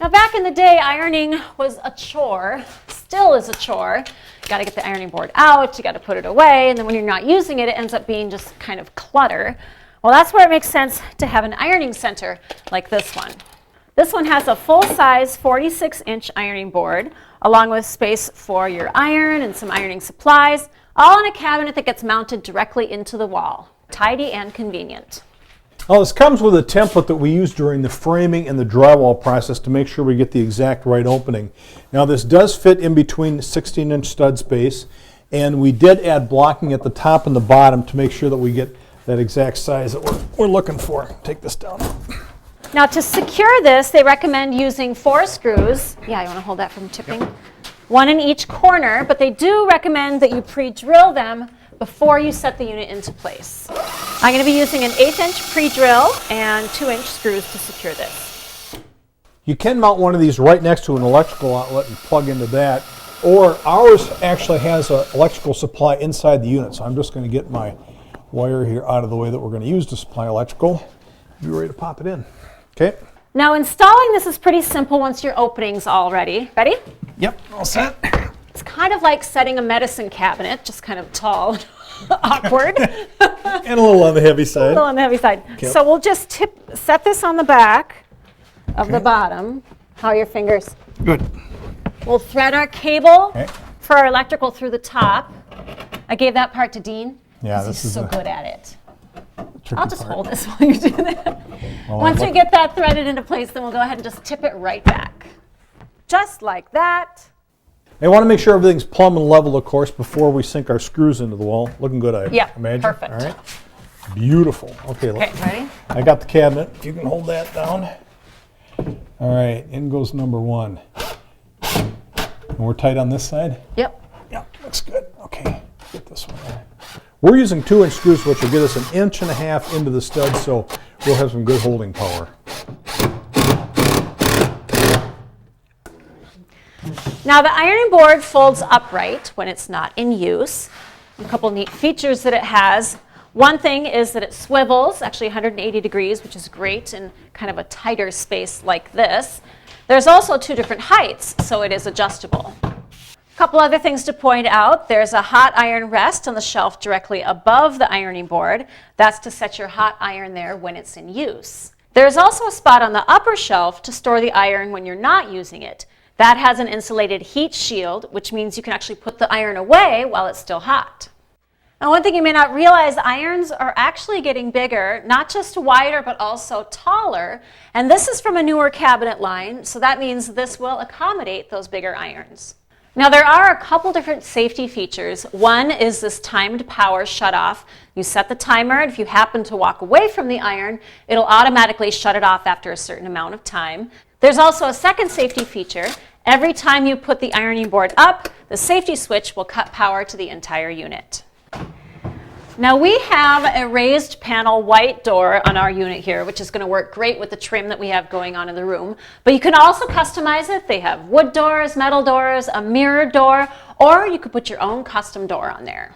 Now back in the day, ironing was a chore, still is a chore. You got to get the ironing board out, you got to put it away, and then when you're not using it, it ends up being just kind of clutter. Well, that's where it makes sense to have an ironing center like this one. This one has a full-size 46-inch ironing board, along with space for your iron and some ironing supplies, all in a cabinet that gets mounted directly into the wall. Tidy and convenient. Well, this comes with a template that we use during the framing and the drywall process to make sure we get the exact right opening. Now this does fit in between 16-inch stud space, and we did add blocking at the top and the bottom to make sure that we get that exact size that we're looking for. Take this down. Now to secure this, they recommend using 4 screws. Yeah, you want to hold that from tipping? Yep. 1 in each corner, but they do recommend that you pre-drill them before you set the unit into place. I'm going to be using an 1/8-inch pre-drill and 2-inch screws to secure this. You can mount one of these right next to an electrical outlet and plug into that, or ours actually has an electrical supply inside the unit, so I'm just going to get my wire here out of the way that we're going to use to supply electrical. Be ready to pop it in. Okay. Now installing this is pretty simple once your opening's all ready. Ready? Yep, all set. It's kind of like setting a medicine cabinet, just kind of tall and awkward. And a little on the heavy side. A little on the heavy side. Okay. So we'll just set this on the back of the bottom. How are your fingers? Good. We'll thread our cable for our electrical through the top. I gave that part to Dean. Yeah, this he's is so good at it. I'll just hold this while you do that. Well, Once we get that threaded into place, then we'll go ahead and just tip it right back. Just like that. I want to make sure everything's plumb and level, of course, before we sink our screws into the wall. Looking good, I imagine. Perfect. All right. Beautiful. Okay, ready? I got the cabinet. You can hold that down. All right, in goes number 1. And we're tight on this side? Yep. Yep, looks good. Okay, get this one there. We're using 2-inch screws, which will get us 1.5 inches into the stud, so we'll have some good holding power. Now the ironing board folds upright when it's not in use. A couple neat features that it has. One thing is that it swivels, actually 180 degrees, which is great in kind of a tighter space like this. There's also 2 different heights, so it is adjustable. A couple other things to point out. There's a hot iron rest on the shelf directly above the ironing board. That's to set your hot iron there when it's in use. There's also a spot on the upper shelf to store the iron when you're not using it. That has an insulated heat shield, which means you can actually put the iron away while it's still hot. Now, one thing you may not realize, irons are actually getting bigger, not just wider, but also taller. And this is from a newer cabinet line, so that means this will accommodate those bigger irons. Now, there are a couple different safety features. One is this timed power shutoff. You set the timer, and if you happen to walk away from the iron, it'll automatically shut it off after a certain amount of time. There's also a second safety feature. Every time you put the ironing board up, the safety switch will cut power to the entire unit. Now we have a raised panel white door on our unit here, which is going to work great with the trim that we have going on in the room. But you can also customize it. They have wood doors, metal doors, a mirror door, or you could put your own custom door on there.